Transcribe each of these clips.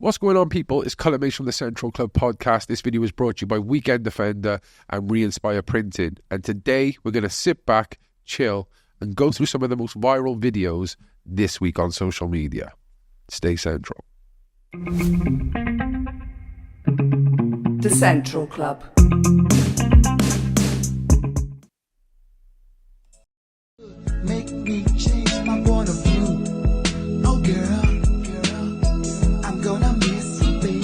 What's going on, people? It's Colour Mace from the Central Club podcast. This video is brought to you by Weekend Defender and Re-Inspire Printing. And today we're going to sit back, chill, and go through some of the most viral videos this week on social media. Stay central. The Central Club. Make me change my point of view. Oh girl, I'm gonna miss you, baby.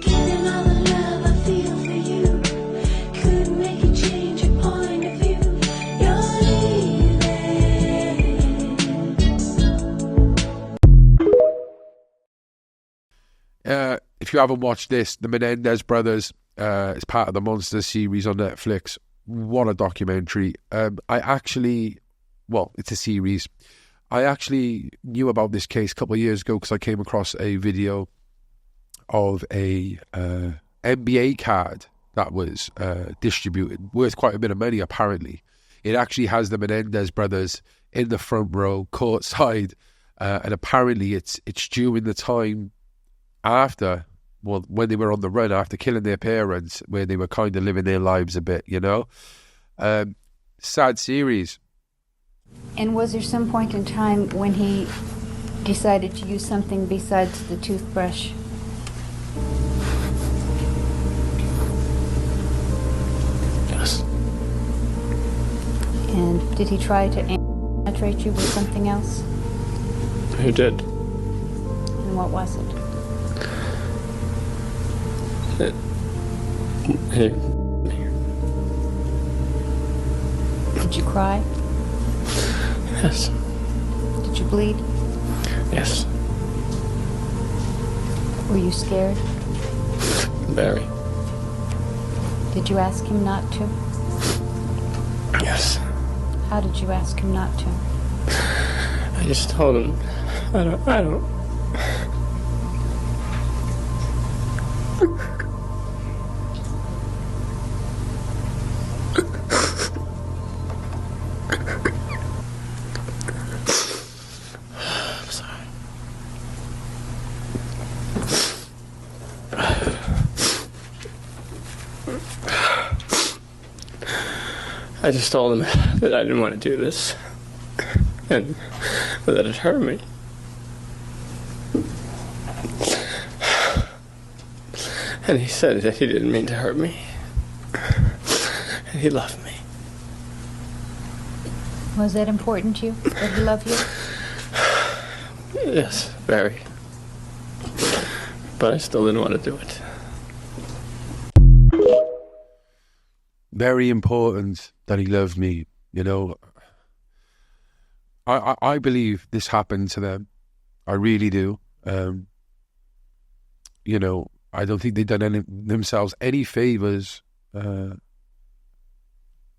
Given all the love I feel for you, could make you change your point of view. You're leaving. If you haven't watched this, the Menendez brothers is part of the Monster series on Netflix. What a documentary. It's a series. I actually knew about this case a couple of years ago because I came across a video of a NBA card that was distributed, worth quite a bit of money apparently. It actually has the Menendez brothers in the front row, courtside, and apparently it's during the time after, well, when they were on the run after killing their parents, where they were kind of living their lives a bit, you know. Sad series. And was there some point in time when he decided to use something besides the toothbrush? Yes. And did he try to penetrate you with something else? Who did? And what was it? Did you cry? Yes. Did you bleed? Yes. Were you scared? Very. Did you ask him not to? Yes. How did you ask him not to? I just told him, I don't. I'm sorry. I just told him that I didn't want to do this, and that it hurt me. And he said that he didn't mean to hurt me, and he loved me. Was that important to you, that he loved you? Yes, very. But I still didn't want to do it. Very important that he loved me, you know. I believe this happened to them. I really do. You know, I don't think they've done themselves any favours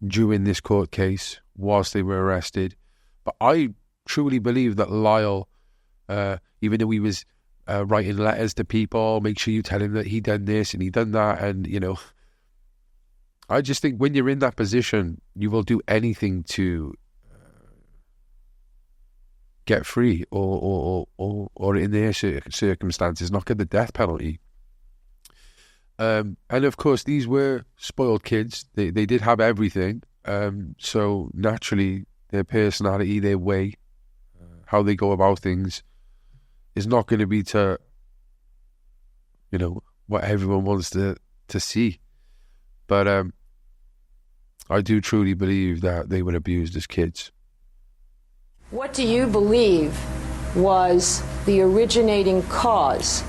during this court case whilst they were arrested. But I truly believe that Lyle, even though he was writing letters to people, make sure you tell him that he done this and he done that, and, you know, I just think when you're in that position, you will do anything to get free, or in their circumstances, not get the death penalty. And of course, these were spoiled kids. They did have everything. So naturally, their personality, their way, how they go about things, is not going to be to, you know, what everyone wants to see. But I do truly believe that they were abused as kids. What do you believe was the originating cause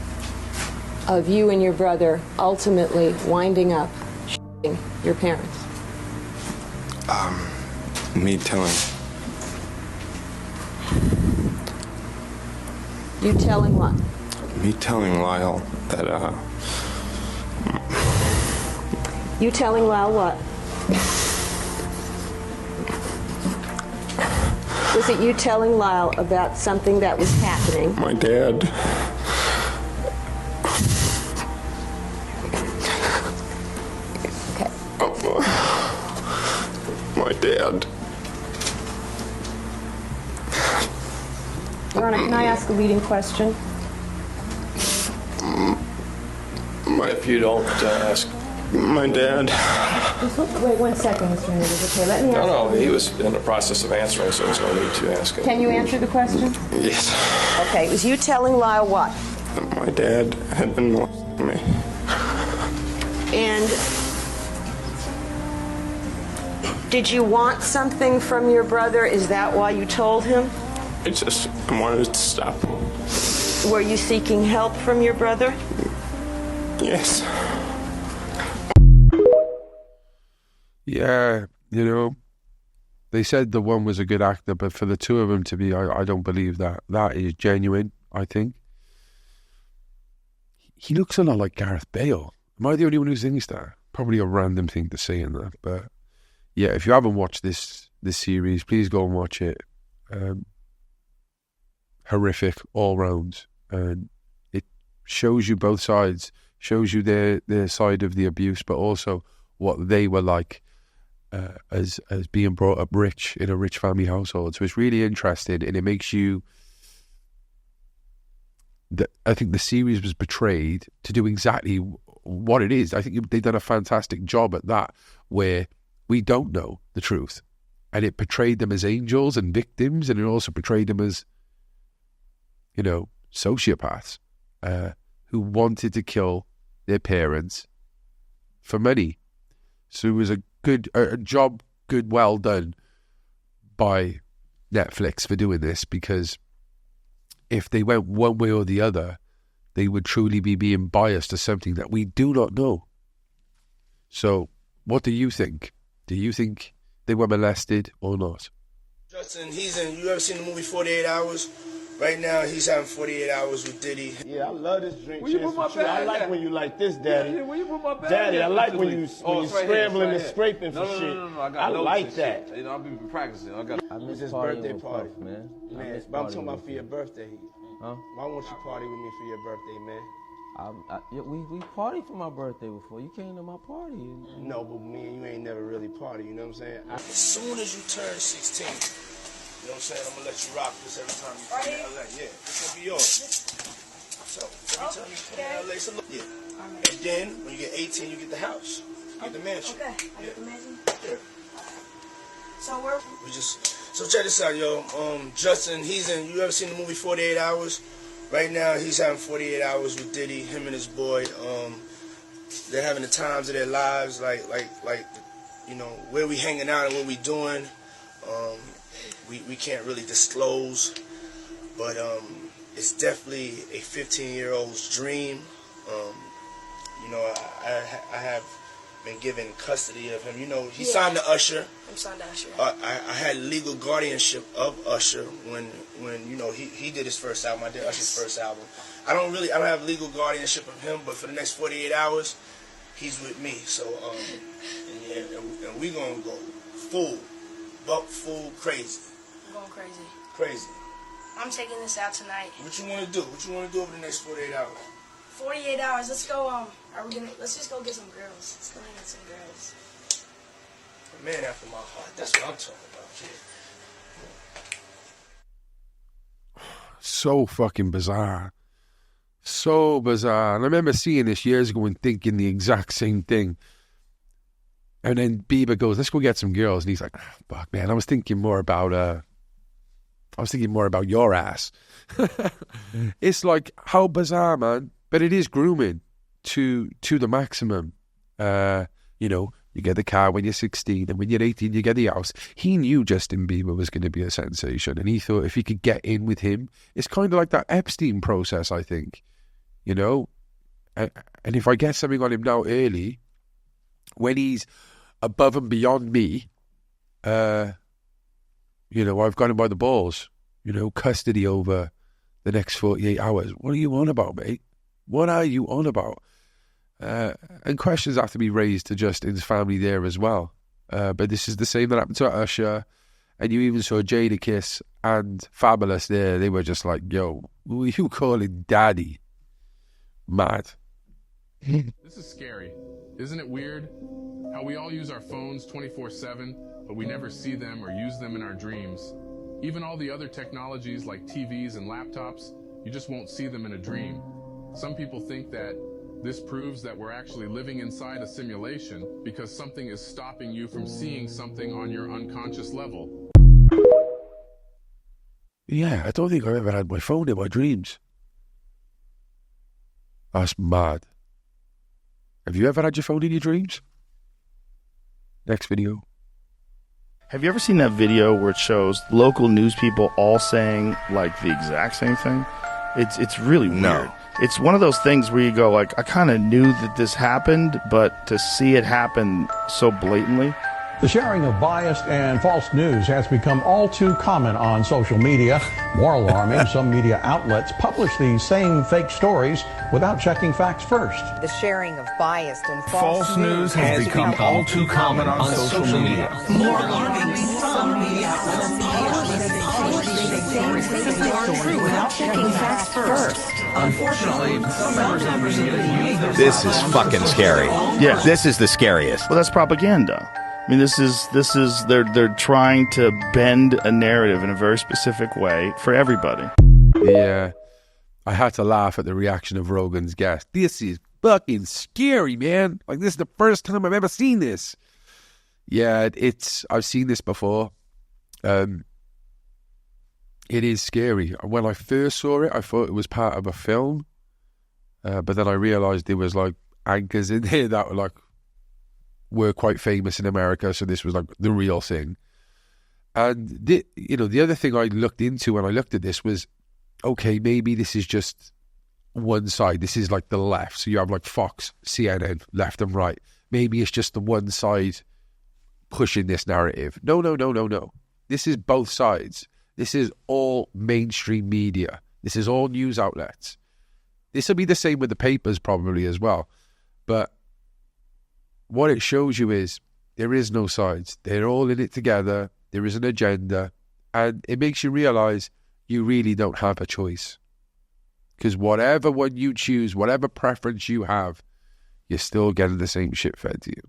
of you and your brother ultimately winding up shitting your parents? Me telling. You telling what? Me telling Lyle that, You telling Lyle what? Was it you telling Lyle about something that was happening? my dad. Okay. My dad. Your Honor, can I ask a leading question? If you don't ask. My dad. Wait 1 second, Mr. Menendez. Okay, let me ask. No, he was in the process of answering, so there's no need to ask him. Can you answer the question? Yes. Okay, it was you telling Lyle what? My dad had been molesting me. And did you want something from your brother? Is that why you told him? I wanted it to stop. Were you seeking help from your brother? Yes. Yeah, you know, they said the one was a good actor, but for the two of them to be, I don't believe that. That is genuine, I think. He looks a lot like Gareth Bale. Am I the only one who thinks that? Probably a random thing to say in that, but yeah, if you haven't watched this series, please go and watch it. Horrific all round, and it shows you both sides, shows you their side of the abuse, but also what they were like as being brought up rich in a rich family household. So it's really interesting, and it makes you. I think the series was portrayed to do exactly what it is. I think they've done a fantastic job at that, where we don't know the truth, and it portrayed them as angels and victims, and it also portrayed them as, you know, sociopaths who wanted to kill their parents for money. So it was a job, well done by Netflix for doing this, because if they went one way or the other, they would truly be being biased to something that we do not know. So what do you think? Do you think they were molested or not? Justin, you ever seen the movie 48 Hours? Right now, he's having 48 hours with Diddy. Yeah, I love this drink. Will you put my bag? I like when you like this, Daddy. Yeah, will you put my bag? Daddy, I like when you right scrambling here, and scraping for shit. No, I like that. You know, I've been practicing. I miss his birthday party, man. Man, but I'm talking about for your birthday. Huh? Why won't you party with me for your birthday, man? We partied for my birthday before. You came to my party. No, but me and you ain't never really party. You know what I'm saying? As soon as you turn 16, you know what I'm saying, I'm gonna let you rock this every time you come to LA. Yeah, this gonna be yours. So every time you come to LA, so look, yeah. And then when you get 18, you get the house. You get the mansion. Okay, I get the mansion. Yeah. So So check this out, yo. Justin, you ever seen the movie 48 Hours? Right now, he's having 48 hours with Diddy, him and his boy. They're having the times of their lives, like, you know, where we hanging out and what we doing. We can't really disclose, but it's definitely a 15-year-old's dream. You know, I have been given custody of him. You know, he signed to Usher. I'm signed to Usher. I had legal guardianship of Usher when you know he did his first album. I did Usher's first album. I don't have legal guardianship of him, but for the next 48 hours, he's with me. So and we gonna go full crazy. I'm going crazy. Crazy. I'm taking this out tonight. What you wanna do? What you wanna do over the next 48 hours? 48 hours. Let's go. Let's just go get some girls. Let's go get some girls. A man after my heart. That's what I'm talking about, kid. So fucking bizarre. So bizarre. And I remember seeing this years ago and thinking the exact same thing. And then Bieber goes, let's go get some girls. And he's like, oh, fuck, man, I was thinking more about your ass. It's like, how bizarre, man. But it is grooming to the maximum. You know, you get the car when you're 16, and when you're 18, you get the house. He knew Justin Bieber was going to be a sensation, and he thought if he could get in with him, it's kind of like that Epstein process, I think. You know? And if I get something on him now early, when he's above and beyond me, you know, I've got him by the balls. You know, custody over the next 48 hours. What are you on about, mate? What are you on about? And questions have to be raised to Justin's family there as well. But this is the same that happened to Usher. And you even saw Jadakiss and Fabulous there. They were just like, yo, who are you calling daddy? Mad. This is scary. Isn't it weird? How we all use our phones 24/7, but we never see them or use them in our dreams. Even all the other technologies like TVs and laptops, you just won't see them in a dream. Some people think that This proves that we're actually living inside a simulation because something is stopping you from seeing something on your unconscious level. Yeah, I don't think I've ever had my phone in my dreams. That's mad. Have you ever had your phone in your dreams? Next video. Have you ever seen that video where it shows local news people all saying like the exact same thing? It's really weird. No. It's one of those things where you go like, I kind of knew that this happened, but to see it happen so blatantly. The sharing of biased and false news has become all too common on social media. More alarming, some media outlets publish these same fake stories without checking facts first. The sharing of biased and false news has become all too common on social media. More alarming, some media outlets publish these same fake stories without checking facts first. Unfortunately, some members of the media use their This is fucking scary. Yeah. This is the scariest. Well, that's propaganda. I mean, this is they're trying to bend a narrative in a very specific way for everybody. Yeah, I had to laugh at the reaction of Rogan's guest. This is fucking scary, man. Like, this is the first time I've ever seen this. Yeah, I've seen this before. It is scary. When I first saw it, I thought it was part of a film, but then I realised there was like anchors in there that were quite famous in America, so this was like the real thing. And the other thing I looked into when I looked at this was, okay, maybe this is just one side. This is like the left. So you have like Fox, CNN, left and right. Maybe it's just the one side pushing this narrative. No. This is both sides. This is all mainstream media. This is all news outlets. This will be the same with the papers probably as well. But what it shows you is there is no sides. They're all in it together. There is an agenda. And it makes you realize you really don't have a choice. Because whatever one you choose, whatever preference you have, you're still getting the same shit fed to you.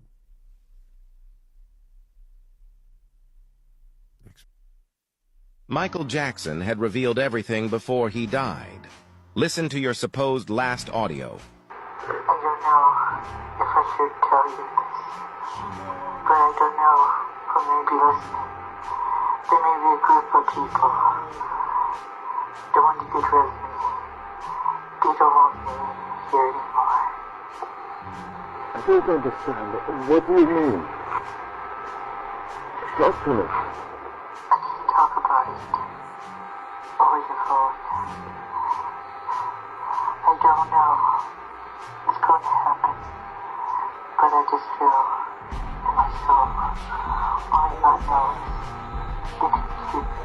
Michael Jackson had revealed everything before he died. Listen to your supposed last audio. I don't know if I should tell you this, but I don't know who may be listening. There may be a group of people that want to get rid of me. They don't want me here anymore. I don't understand. What do you mean? Talk to me. I can't talk about it over the phone. I don't know what's going to happen, but I just feel in my soul, only God knows, they could shoot me,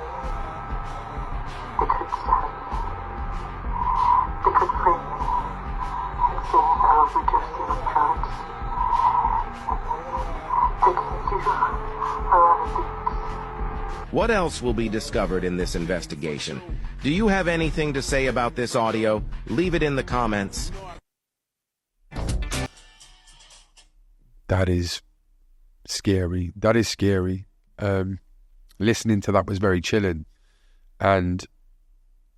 they could stab me, they could frame me and say I overdosed on drugs. They can do a lot of things. What else will be discovered in this investigation? Do you have anything to say about this audio? Leave it in the comments. That is scary. That is scary. Listening to that was very chilling. And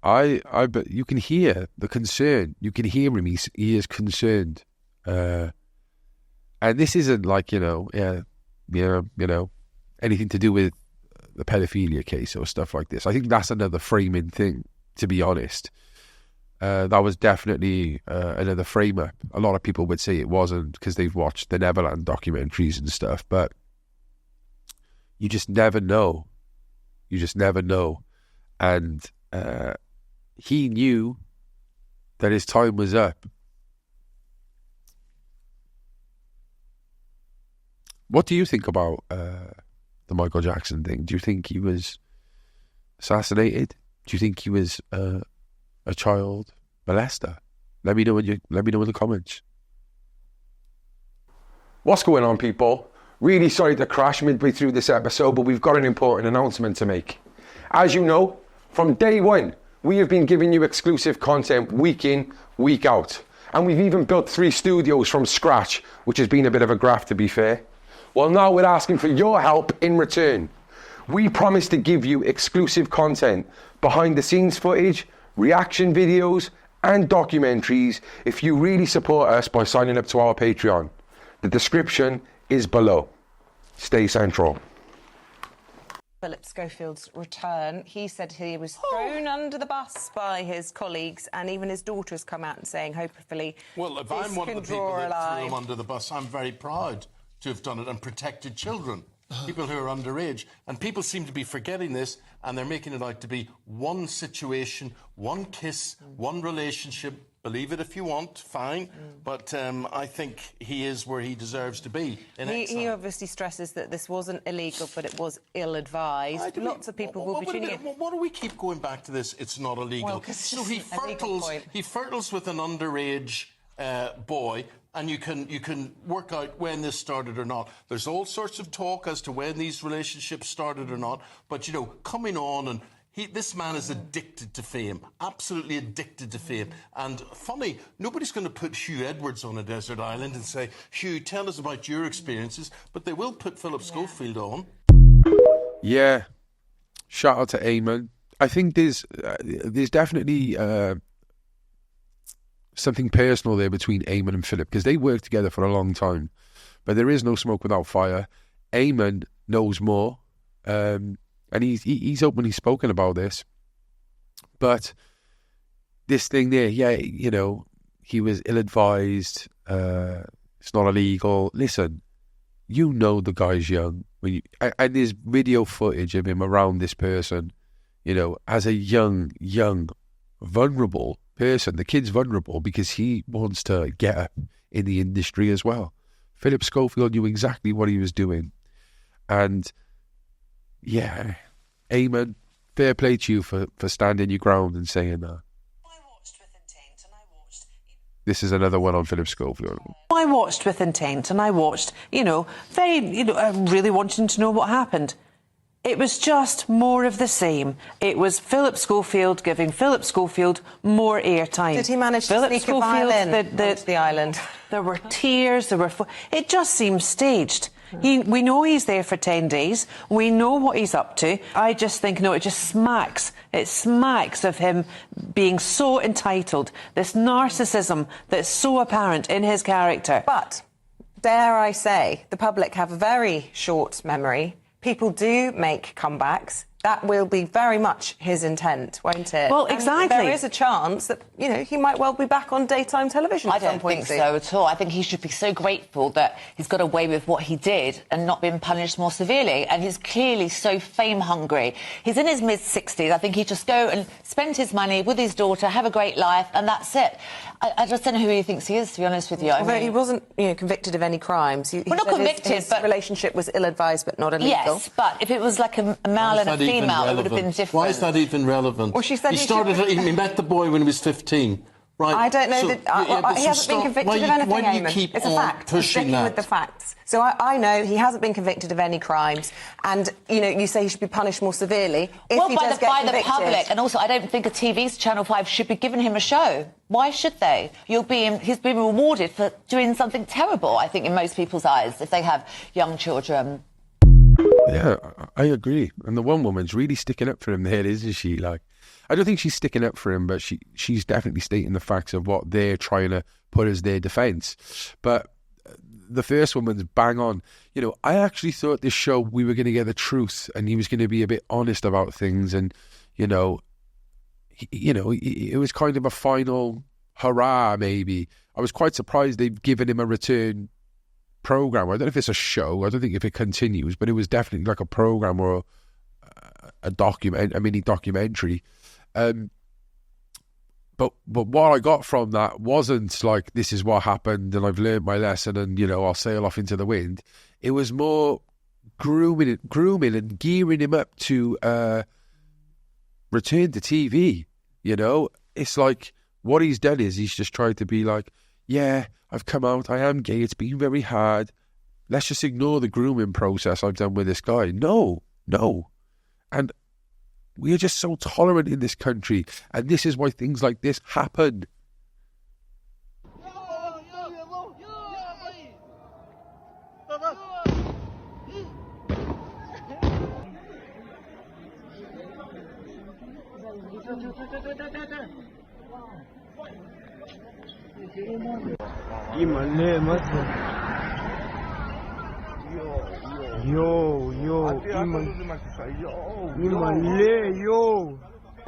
but you can hear the concern. You can hear him. He is concerned. And this isn't like, anything to do with the pedophilia case or stuff like this. I think that's another framing thing, to be honest. That was definitely another frame-up. A lot of people would say it wasn't because they've watched the Neverland documentaries and stuff, but you just never know. You just never know. And he knew that his time was up. What do you think about the Michael Jackson thing? Do you think he was assassinated? Do you think he was a child molester? Let me know in the comments. What's going on, people? Really sorry to crash midway through this episode, but we've got an important announcement to make. As you know, from day one, we have been giving you exclusive content week in, week out. And we've even built 3 studios from scratch, which has been a bit of a graft, to be fair. Well, now we're asking for your help in return. We promise to give you exclusive content, behind the scenes footage, reaction videos, and documentaries if you really support us by signing up to our Patreon. The description is below. Stay central. Philip Schofield's return. He said he was thrown under the bus by his colleagues, and even his daughter has come out and saying, hopefully, well, if this I'm one can of the people draw a that threw line. him under the bus, I'm very proud to have done it and protected children, people who are underage. And people seem to be forgetting this, and they're making it out to be one situation, one kiss, one relationship. Believe it if you want, fine. But I think he is where he deserves to be. He obviously stresses that this wasn't illegal, but it was ill-advised. Lots of people will be tuning in. Why do we keep going back to this? It's not illegal. Well, 'cause so it's he flirts with an underage boy, and you can work out when this started or not. There's all sorts of talk as to when these relationships started or not. But, you know, coming on and... this man is addicted to fame, absolutely addicted to fame. And funny, nobody's going to put Hugh Edwards on a desert island and say, Hugh, tell us about your experiences. But they will put Philip Schofield on. Yeah. Shout out to Eamon. I think there's definitely something personal there between Eamon and Philip, because they worked together for a long time. But there is no smoke without fire. Eamon knows more. And he's openly spoken about this. But this thing there, yeah, you know, he was ill-advised. It's not illegal. Listen, you know the guy's young. And there's video footage of him around this person, you know, as a young, vulnerable person. The kid's vulnerable because he wants to get up in the industry as well. Philip Schofield knew exactly what he was doing. And... yeah, Eamon, fair play to you for standing your ground and saying that. This is another one on Philip Schofield. I watched with intent, and I watched, really wanting to know what happened. It was just more of the same. It was Philip Schofield giving Philip Schofield more airtime. Did he manage to sneak a violin onto the island? There were tears, it just seemed staged. We know he's there for 10 days. We know what he's up to. I just think, it just smacks. It smacks of him being so entitled. This narcissism that's so apparent in his character. But, dare I say, the public have a very short memory. People do make comebacks. That will be very much his intent, won't it? Well, exactly. And there is a chance that, he might well be back on daytime television at some point. I don't think so at all. I think he should be so grateful that he's got away with what he did and not been punished more severely. And he's clearly so fame-hungry. He's in his mid-60s. I think he'd just go and spend his money with his daughter, have a great life, and that's it. I just don't know who he thinks he is, to be honest with you. Although he wasn't, convicted of any crimes. He not convicted, his but... relationship was ill-advised but not illegal. Yes, but if it was like a male and a female, it would have been different. Why is that even relevant? Well, she said he met the boy when he was 15. Right. I don't know he hasn't been convicted of anything, why do you Eamon. keep It's a on fact. pushing Sticking that? with the facts. So I know he hasn't been convicted of any crimes, and you say he should be punished more severely if he does get by convicted. the public, and also I don't think a TV's Channel 5 should be giving him a show. Why should they? He's been rewarded for doing something terrible, I think, in most people's eyes, if they have young children. Yeah, I agree. And the one woman's really sticking up for him there, isn't she? Like, I don't think she's sticking up for him, but she's definitely stating the facts of what they're trying to put as their defence. But the first woman's bang on. I actually thought this show we were going to get the truth, and he was going to be a bit honest about things, and it was kind of a final hurrah. Maybe I was quite surprised they've given him a return program. I don't know if it's a show. I don't think if it continues, but it was definitely like a program or a mini documentary. But what I got from that wasn't like, this is what happened and I've learned my lesson and I'll sail off into the wind. It was more grooming and gearing him up to return to TV. It's like what he's done is he's just tried to be like, yeah, I've come out, I am gay, it's been very hard. Let's just ignore the grooming process I've done with this guy. No. And we are just so tolerant in this country, and this is why things like this happen.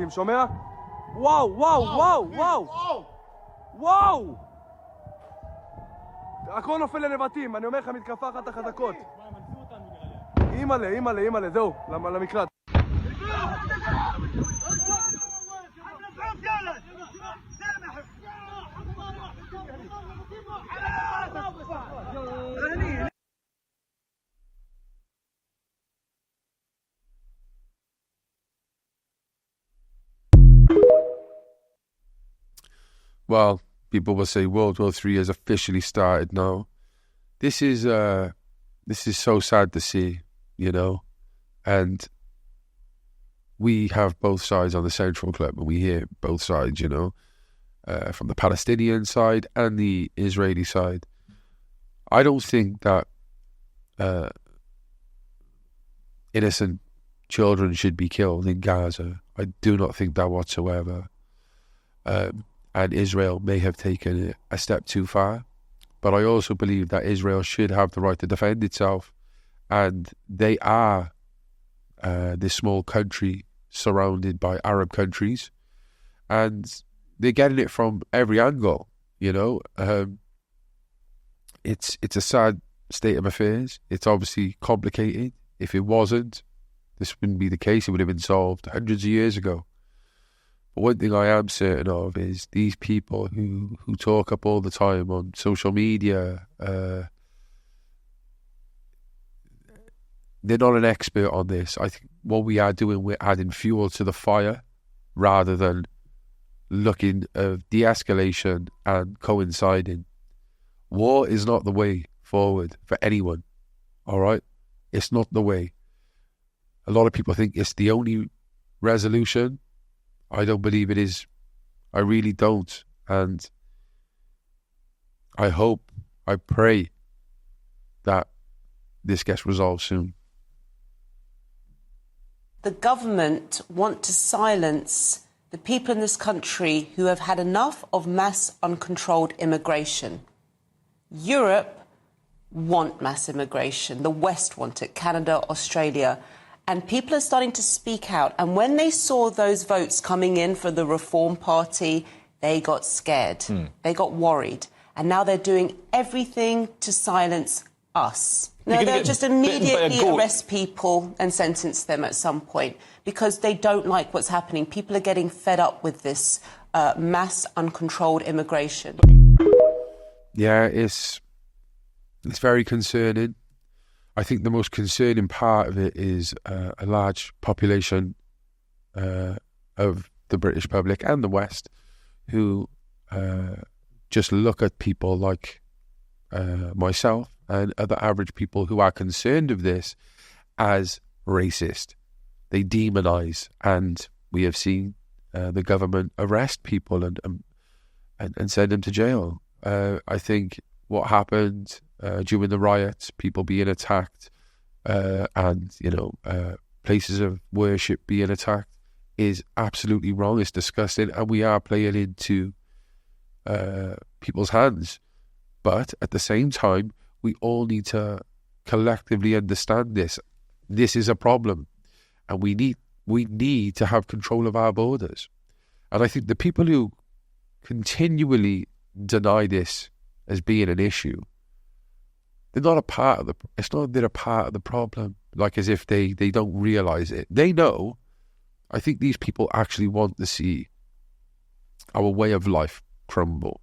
שומע? וואו, וואו, וואו, וואו! וואו! הכל נופל לנבטים, אני אומר לך, מתקפה אחת החזקות. אימא'לה, אימא'לה, אימא'לה, זהו, למקלט. Well, people will say World War III has officially started now. This is so sad to see, you know, and we have both sides on the Central Club, and we hear both sides, you know, from the Palestinian side and the Israeli side. I don't think that innocent children should be killed in Gaza. I do not think that whatsoever. And Israel may have taken it a step too far. But I also believe that Israel should have the right to defend itself. And they are this small country surrounded by Arab countries. And they're getting it from every angle, you know. It's a sad state of affairs. It's obviously complicated. If it wasn't, this wouldn't be the case. It would have been solved hundreds of years ago. But one thing I am certain of is these people who talk up all the time on social media, they're not an expert on this. I think what we are doing, we're adding fuel to the fire rather than looking at de-escalation and coinciding. War is not the way forward for anyone, all right? It's not the way. A lot of people think it's the only resolution. I don't believe it is. I really don't. And I hope, I pray that this gets resolved soon. The government want to silence the people in this country who have had enough of mass uncontrolled immigration. Europe want mass immigration. The West want it. Canada, Australia. And people are starting to speak out. And when they saw those votes coming in for the Reform Party, they got scared. They got worried. And now they're doing everything to silence us. No, they'll just immediately arrest people and sentence them at some point because they don't like what's happening. People are getting fed up with this mass uncontrolled immigration. Yeah, it's very concerning. I think the most concerning part of it is a large population of the British public and the West who just look at people like myself and other average people who are concerned of this as racist. They demonise, and we have seen the government arrest people and send them to jail. I think what happened during the riots, people being attacked and, you know, places of worship being attacked is absolutely wrong. It's disgusting, and we are playing into people's hands. But at the same time, we all need to collectively understand this. This is a problem, and we need to have control of our borders. And I think the people who continually deny this as being an issue, they're not a part of it's not that they're a part of the problem, like as if they don't realise it. They know. I think these people actually want to see our way of life crumble.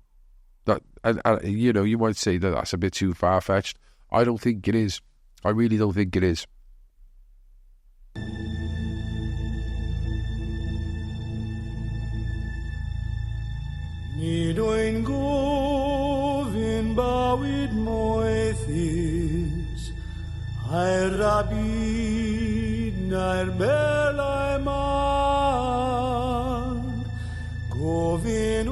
That, and you know, you might say that that's a bit too far-fetched. I don't think it is. I really don't think it is. Nidoin govin bawid moethis, ai rabid nair belai man, govin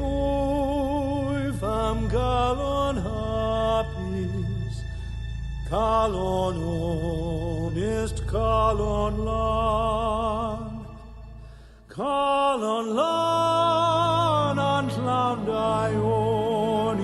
fam galon hapis, kalon honest kalon lan, an land I own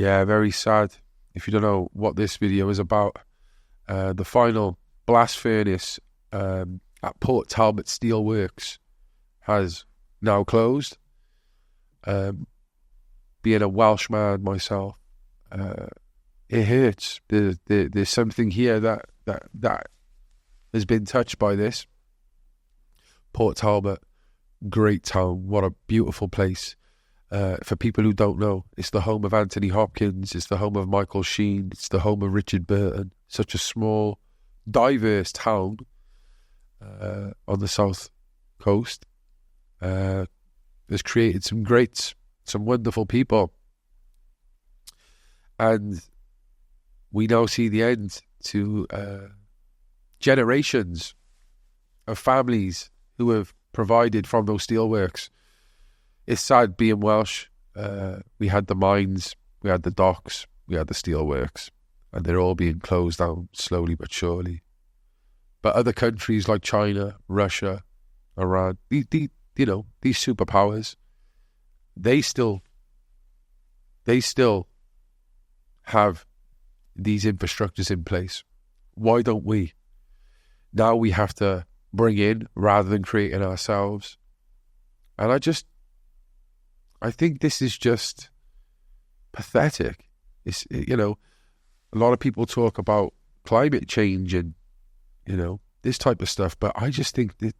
Yeah, very sad. If you don't know what this video is about, the final blast furnace at Port Talbot Steelworks has now closed. Being a Welshman myself, it hurts. There's something here that has been touched by this. Port Talbot, great town. What a beautiful place. For people who don't know, it's the home of Anthony Hopkins, it's the home of Michael Sheen, it's the home of Richard Burton. Such a small, diverse town on the south coast. Has created some greats, some wonderful people. And we now see the end to generations of families who have provided from those steelworks. It's sad being Welsh. We had the mines, we had the docks, we had the steelworks, and they're all being closed down slowly but surely. But other countries like China, Russia, Iran, these superpowers, they still have these infrastructures in place. Why don't we? Now we have to bring in rather than creating ourselves. And I think this is just pathetic. It's, a lot of people talk about climate change and, this type of stuff, but I just think that,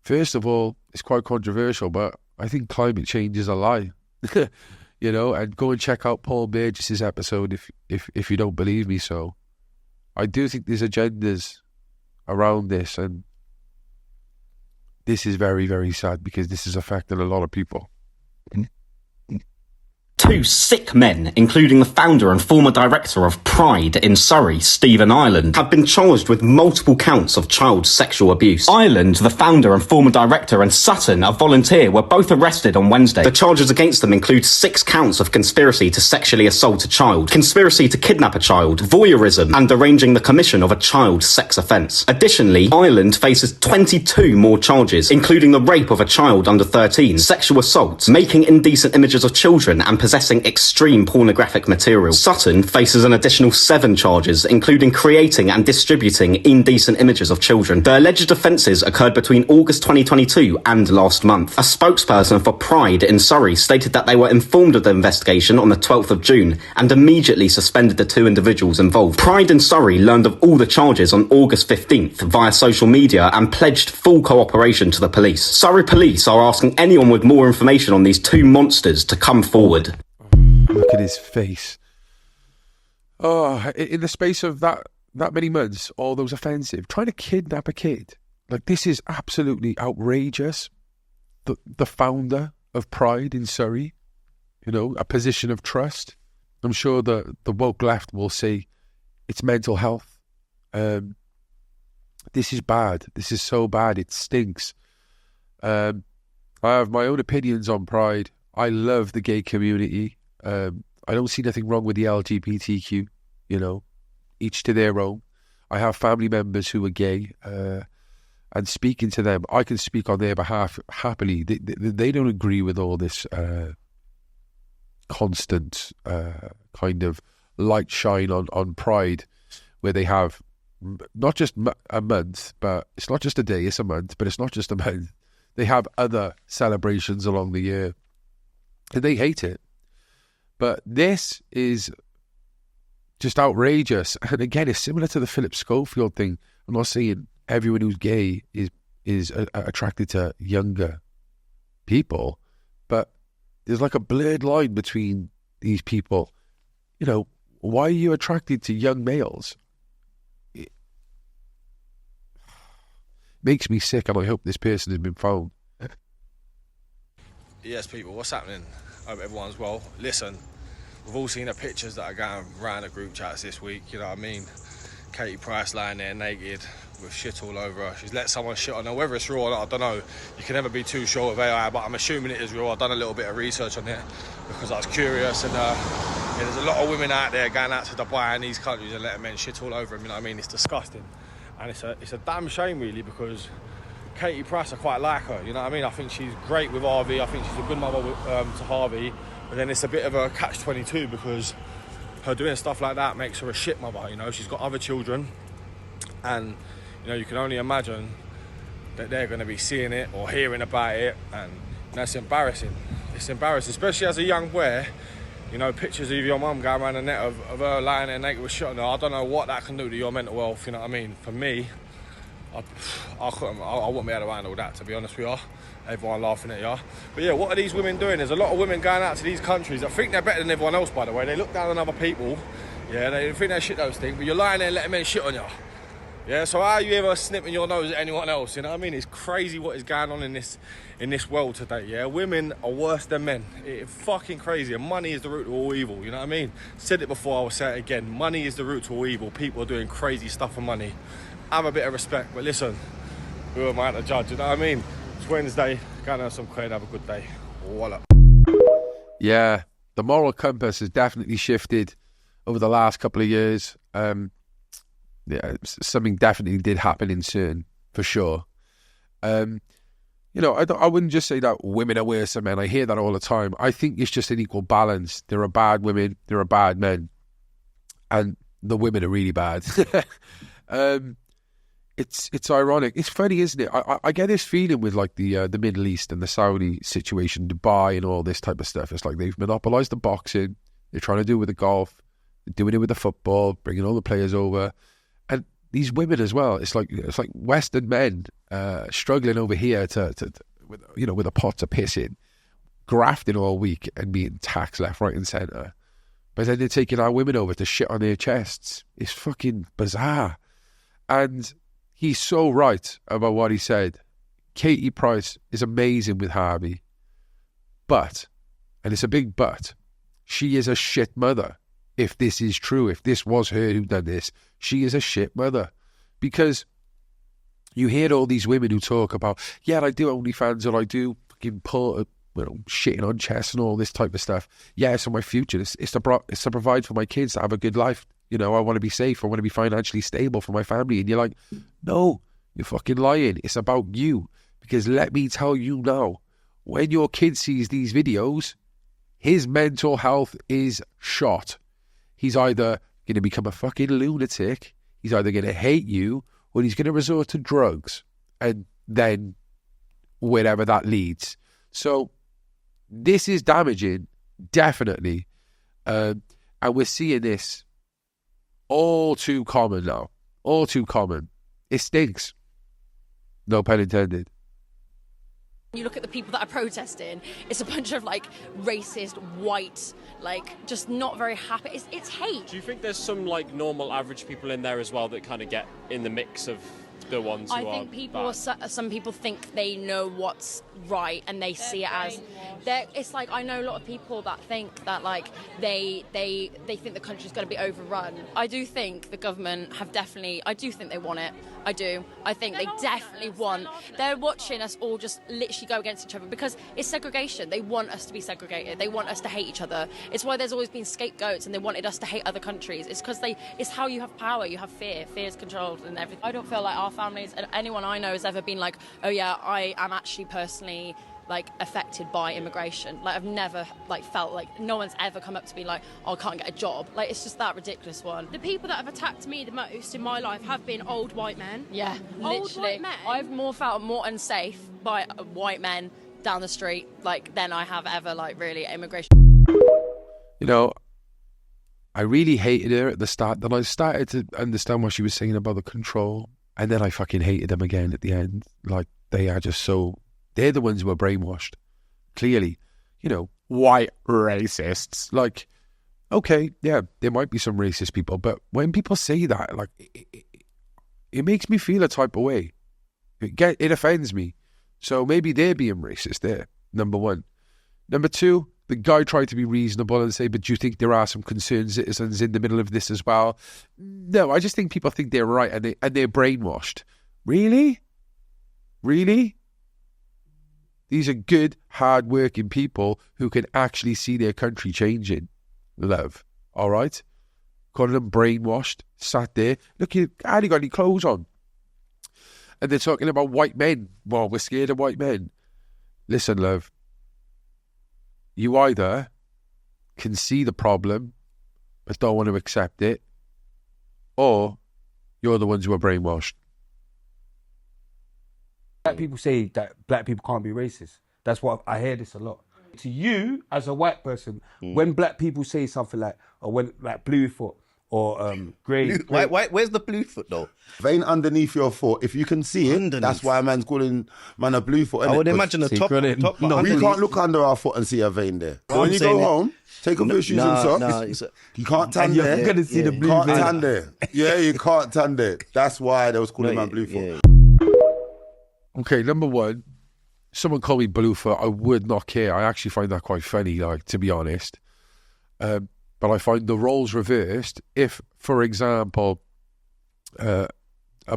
first of all, it's quite controversial, but I think climate change is a lie. And go and check out Paul Burgess's episode if you don't believe me. So I do think there's agendas around this, and this is very, very sad because this is affecting a lot of people. Two sick men, including the founder and former director of Pride in Surrey, Stephen Ireland, have been charged with multiple counts of child sexual abuse. Ireland, the founder and former director, and Sutton, a volunteer, were both arrested on Wednesday. The charges against them include 6 counts of conspiracy to sexually assault a child, conspiracy to kidnap a child, voyeurism, and arranging the commission of a child sex offence. Additionally, Ireland faces 22 more charges, including the rape of a child under 13, sexual assault, making indecent images of children, and possessing extreme pornographic material. Sutton faces an additional 7 charges, including creating and distributing indecent images of children. The alleged offences occurred between August 2022 and last month. A spokesperson for Pride in Surrey stated that they were informed of the investigation on the 12th of June and immediately suspended the 2 individuals involved. Pride in Surrey learned of all the charges on August 15th via social media and pledged full cooperation to the police. Surrey police are asking anyone with more information on these 2 monsters to come forward. Look at his face. Oh, in the space of that many months, all those offensive, trying to kidnap a kid. Like, this is absolutely outrageous. The founder of Pride in Surrey, a position of trust. I'm sure the woke left will say it's mental health. This is bad. This is so bad. It stinks. I have my own opinions on Pride. I love the gay community. I don't see nothing wrong with the LGBTQ, each to their own. I have family members who are gay, and speaking to them, I can speak on their behalf happily. They don't agree with all this constant kind of light shine on Pride, where they have not just a month, but it's not just a day, it's a month, but it's not just a month. They have other celebrations along the year, and they hate it. But this is just outrageous. And again, it's similar to the Philip Schofield thing. I'm not saying everyone who's gay is attracted to younger people, but there's like a blurred line between these people. Why are you attracted to young males? It makes me sick, and I hope this person has been found. Yes, people, what's happening? Hope everyone's well. Listen, we've all seen the pictures that are going around the group chats this week, you know what I mean? Katie Price lying there naked with shit all over her. She's let someone shit on her. Whether it's real or not, I don't know. You can never be too sure of AI, but I'm assuming it is real. I've done a little bit of research on it because I was curious, and there's a lot of women out there going out to Dubai and these countries and letting men shit all over them, you know what I mean? It's disgusting. And it's a damn shame, really, because Katie Price, I quite like her, you know what I mean? I think she's great with Harvey. I think she's a good mother to Harvey. But then it's a bit of a catch-22 because her doing stuff like that makes her a shit mother, you know. She's got other children, and, you know, you can only imagine that they're going to be seeing it or hearing about it, and that's embarrassing. It's embarrassing, especially as a young boy. You know, pictures of your mum going around the net of her lying there naked with shit on her. I don't know what that can do to your mental health, you know what I mean? For me, I wouldn't be able to handle that, to be honest with you. Everyone laughing at you. But yeah, what are these women doing? There's a lot of women going out to these countries. I think they're better than everyone else, by the way. They look down on other people. Yeah, they think they're shit those things, but you're lying there and letting men shit on you. Yeah, so how are you ever snipping your nose at anyone else? You know what I mean? It's crazy what is going on in this world today, yeah? Women are worse than men. It's fucking crazy. And money is the root to all evil, you know what I mean? Said it before, I will say it again. Money is the root to all evil. People are doing crazy stuff for money. Have a bit of respect, but listen, who am I to judge, you know what I mean? It's Wednesday, go and have some cred, have a good day. Voila. Yeah, the moral compass has definitely shifted over the last couple of years. Yeah, something definitely did happen in CERN, for sure. You know, I wouldn't just say that women are worse than men. I hear that all the time. I think it's just an equal balance. There are bad women, there are bad men, and the women are really bad. It's ironic. It's funny, isn't it? I get this feeling with like the Middle East and the Saudi situation, Dubai and all this type of stuff. It's like they've monopolised the boxing. They're trying to do it with the golf. They're doing it with the football, bringing all the players over. And these women as well. It's like Western men struggling over here with a pot to piss in, grafting all week and being taxed left, right, and centre. But then they're taking our women over to shit on their chests. It's fucking bizarre. And he's so right about what he said. Katie Price is amazing with Harvey, but, and it's a big but, she is a shit mother. If this is true, if this was her who done this, she is a shit mother. Because you hear all these women who talk about, yeah, I do OnlyFans, or I do fucking shitting on chests and all this type of stuff. Yeah, it's for my future. It's to provide for my kids to have a good life. You know, I want to be safe. I want to be financially stable for my family. And you're like, no, you're fucking lying. It's about you. Because let me tell you now, when your kid sees these videos, his mental health is shot. He's either going to become a fucking lunatic, he's either going to hate you, or he's going to resort to drugs. And then wherever that leads. So this is damaging, definitely. And we're seeing this all too common now. All too common. It stinks. No pun intended. You look at the people that are protesting, it's a bunch of like racist, white, like just not very happy. It's hate. Do you think there's some like normal average people in there as well that kind of get in the mix of the ones who I think people, some people think they know what's right and they see it as it's like, I know a lot of people that think that like they think the country's going to be overrun. I do think the government I do think they want it. I do. I think they definitely want. They're watching us all just literally go against each other because it's segregation. They want us to be segregated. They want us to hate each other. It's why there's always been scapegoats and they wanted us to hate other countries. It's because it's how you have power. You have fear. Fear is controlled and everything. I don't feel like our families and anyone I know has ever been like, oh yeah, I am actually personally like affected by immigration. Like I've never like felt like no one's ever come up to me like, oh, I can't get a job. Like it's just that ridiculous one. The people that have attacked me the most in my life have been old white men. Yeah, old literally. White men. I've felt more unsafe by white men down the street like than I have ever like really immigration. You know, I really hated her at the start. Then I started to understand what she was saying about the control, and then I fucking hated them again at the end. Like they are just so. They're the ones who are brainwashed. Clearly, you know, white racists. Like, okay, yeah, there might be some racist people, but when people say that, like, it makes me feel a type of way. It offends me. So maybe they're being racist there, number one. Number two, the guy tried to be reasonable and say, but do you think there are some concerned citizens in the middle of this as well? No, I just think people think they're right and they're brainwashed. Really? Really? These are good, hard-working people who can actually see their country changing. Love. All right? Calling them brainwashed, sat there. Look, you hardly got any clothes on. And they're talking about white men. Well, we're scared of white men. Listen, love. You either can see the problem but don't want to accept it, or you're the ones who are brainwashed. Black people say that black people can't be racist. That's what I hear this a lot. To you, as a white person, when black people say something like, or when like blue foot or grey. Where's the blue foot though? Vein underneath your foot. If you can see it, that's why a man's calling man a blue foot. I would imagine a top. No, we can't look under our foot and see a vein there. So when you go home, take off your shoes and socks. You can't tan there. You're gonna see the blue can't vein. tan there. Yeah, you can't tan there. That's why they was calling man blue foot. Okay, number one, someone called me Bluefoot. I would not care. I actually find that quite funny, like, to be honest. But I find the roles reversed if, for example, a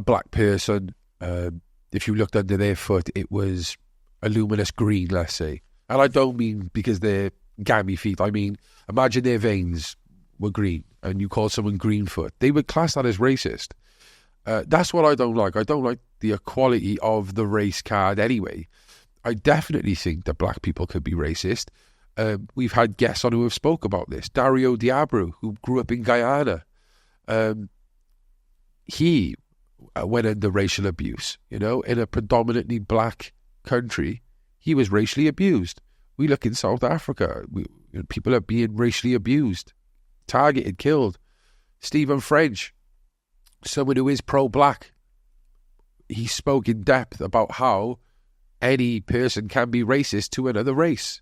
black person, if you looked under their foot, it was a luminous green, let's say. And I don't mean because they're gammy feet. I mean, imagine their veins were green and you call someone Greenfoot. They would class that as racist. That's what I don't like. I don't like the equality of the race card anyway. I definitely think that black people could be racist. We've had guests on who have spoke about this. Dario Diabru, who grew up in Guyana. He went under racial abuse, you know, in a predominantly black country. He was racially abused. We look in South Africa. People are being racially abused, targeted, killed. Stephen French, someone who is pro-black, he spoke in depth about how any person can be racist to another race.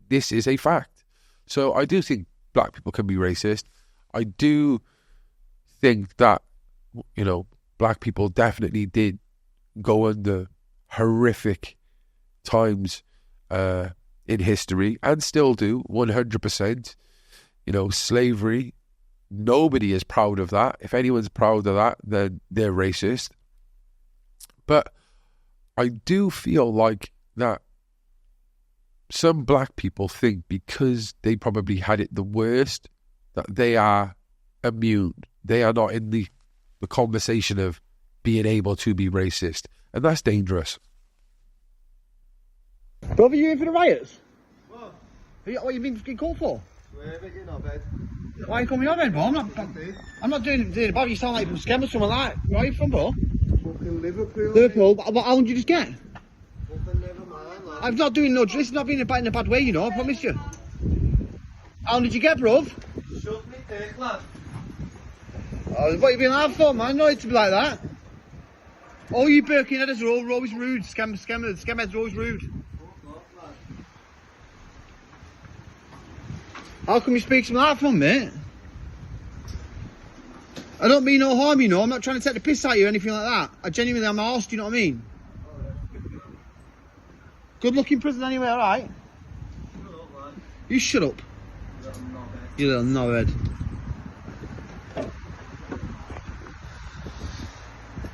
This is a fact. So I do think black people can be racist. I do think that, you know, black people definitely did go under horrific times in history and still do, 100%. You know, slavery, nobody is proud of that. If anyone's proud of that, then they're racist. But I do feel like that some black people think because they probably had it the worst, that they are immune. They are not in the conversation of being able to be racist. And that's dangerous. Brother, you in for the riots? What? What you been getting called for? Why are you coming on then, bro? I'm not doing it about you. Sound like from Scam or something like that. Where are you from, bro? Fucking Liverpool. Liverpool? But how did you just get? I'm not doing no. This is not being in a bad way, you know. I promise you. How did you get, bruv? Shut me dick, lad. Oh, what you been out for, man? No, it's to be like that. All you Birkenheaders are always rude. Scamheads are always rude. How come you speak some like that from, mate? I don't mean no harm, you know. I'm not trying to take the piss out of you or anything like that. I genuinely am arsed, you know what I mean? Good looking prison anyway, alright? You shut up. You little knobhead.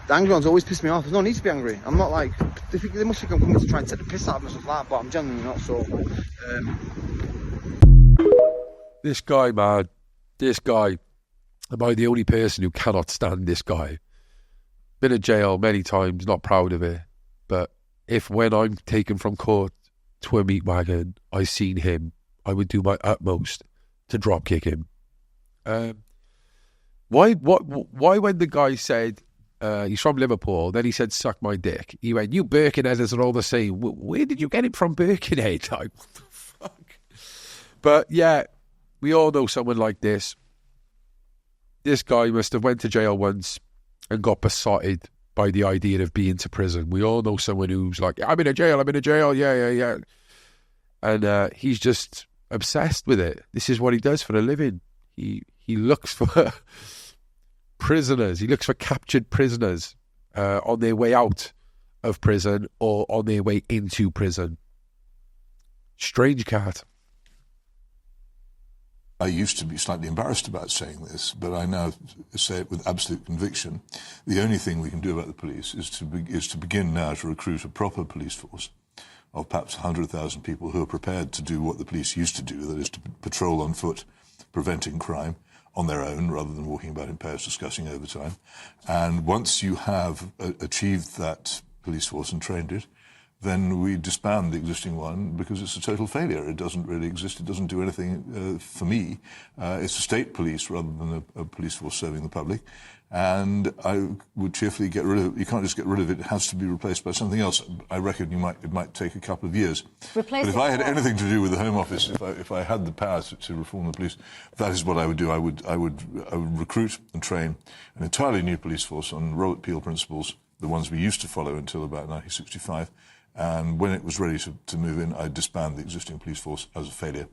The angry ones always piss me off. There's no need to be angry. I'm not like... They must think I'm coming to try and take the piss out of myself like that, but I'm genuinely not, so... This guy, man. This guy. Am I the only person who cannot stand this guy? Been in jail many times, not proud of it. But if when I'm taken from court to a meat wagon, I seen him, I would do my utmost to drop kick him. Why when the guy said he's from Liverpool, then he said suck my dick, he went, you Birkenheaders are all the same. Where did you get it from, Birkenhead? Like, what the fuck? But yeah, we all know someone like this. This guy must have went to jail once and got besotted by the idea of being to prison. We all know someone who's like, I'm in a jail, yeah. And he's just obsessed with it. This is what he does for a living. He looks for prisoners. He looks for captured prisoners on their way out of prison or on their way into prison. Strange cat. I used to be slightly embarrassed about saying this, but I now say it with absolute conviction. The only thing we can do about the police is to begin now to recruit a proper police force of perhaps 100,000 people who are prepared to do what the police used to do, that is to patrol on foot, preventing crime on their own, rather than walking about in pairs discussing overtime. And once you have achieved that police force and trained it, then we disband the existing one because it's a total failure. It doesn't really exist. It doesn't do anything for me. It's a state police rather than a police force serving the public. And I would cheerfully get rid of it. You can't just get rid of it. It has to be replaced by something else. I reckon it might take a couple of years. But if I had anything to do with the Home Office, if I had the power to reform the police, that is what I would do. I would recruit and train an entirely new police force on Robert Peel principles, the ones we used to follow until about 1965. And when it was ready to move in, I'd disband the existing police force as a failure.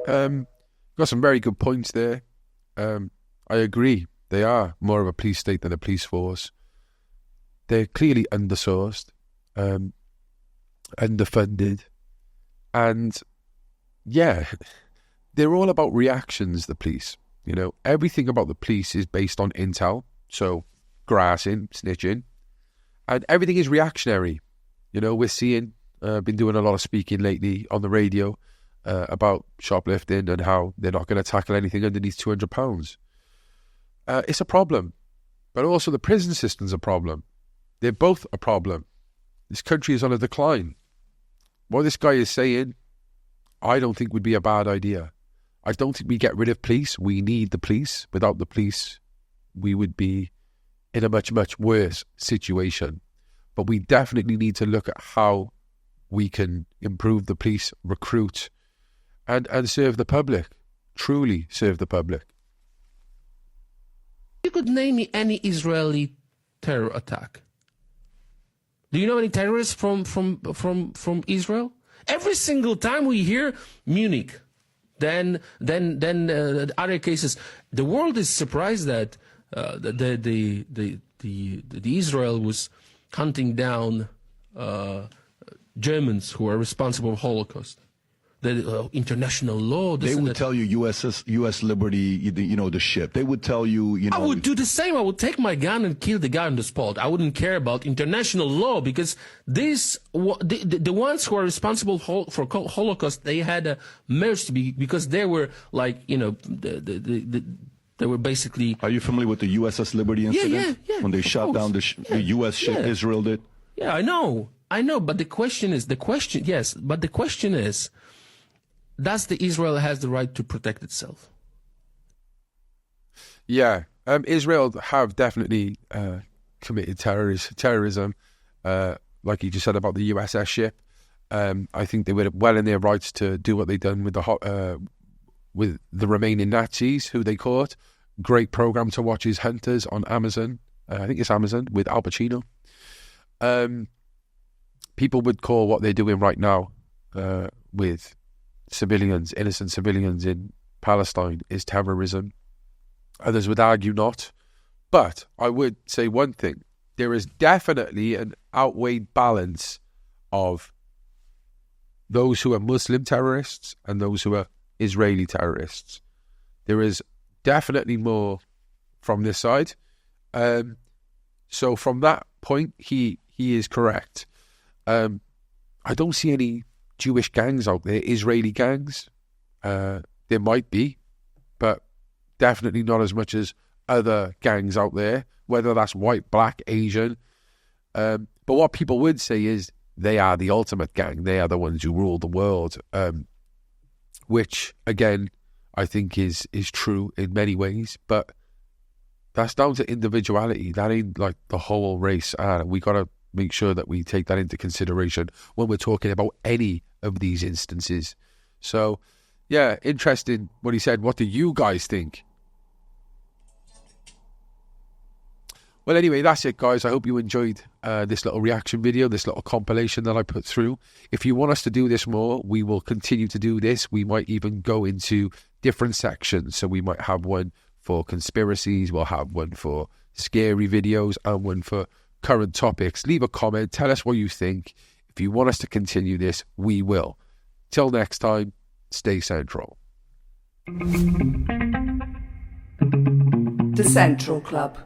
Got some very good points there. I agree. They are more of a police state than a police force. They're clearly undersourced, underfunded, and yeah, they're all about reactions, the police. You know, everything about the police is based on intel, so grassing, snitching, and everything is reactionary. You know, we're seeing, been doing a lot of speaking lately on the radio about shoplifting and how they're not going to tackle anything underneath £200. It's a problem, but also the prison system's a problem. They're both a problem. This country is on a decline. What this guy is saying, I don't think would be a bad idea. I don't think we get rid of police. We need the police. Without the police, we would be in a much, much worse situation. But we definitely need to look at how we can improve the police, recruit, and serve the public. Truly serve the public. You could name me any Israeli terror attack. Do you know any terrorists from Israel? Every single time we hear Munich, then other cases. The world is surprised that the Israel was hunting down Germans who are responsible for Holocaust. The international law. They would tell you U.S. Liberty, the ship. They would tell you, I would do the same. I would take my gun and kill the guy on the spot. I wouldn't care about international law because the ones who are responsible for Holocaust, they had a mercy because they were like, they were basically. Are you familiar with the USS Liberty incident? Yeah. When they shot down the U.S. ship, Israel did. Yeah, I know. But the question is, does the Israel has the right to protect itself? Yeah, Israel have definitely committed terrorism, like you just said about the USS ship. I think they were well in their rights to do what they done with the remaining Nazis who they caught. Great program to watch is Hunters on Amazon. I think it's Amazon with Al Pacino. People would call what they're doing right now with civilians, innocent civilians in Palestine, is terrorism. Others would argue not. But I would say one thing. There is definitely an outweighed balance of those who are Muslim terrorists and those who are Israeli terrorists. There is definitely more from this side. So from that point, he is correct. I don't see any Jewish gangs out there, Israeli gangs. There might be, but definitely not as much as other gangs out there, whether that's white, black, Asian. But what people would say is they are the ultimate gang. They are the ones who rule the world, which, again, I think is true in many ways. But that's down to individuality. That ain't like the whole race. We got to make sure that we take that into consideration when we're talking about any of these instances. So, yeah, interesting what he said. What do you guys think? Well, anyway, that's it, guys. I hope you enjoyed this little reaction video, this little compilation that I put through. If you want us to do this more, we will continue to do this. We might even go into different sections. So we might have one for conspiracies, we'll have one for scary videos, and one for current topics. Leave a comment, tell us what you think. If you want us to continue this, we will. Till next time, stay central. The Central Club.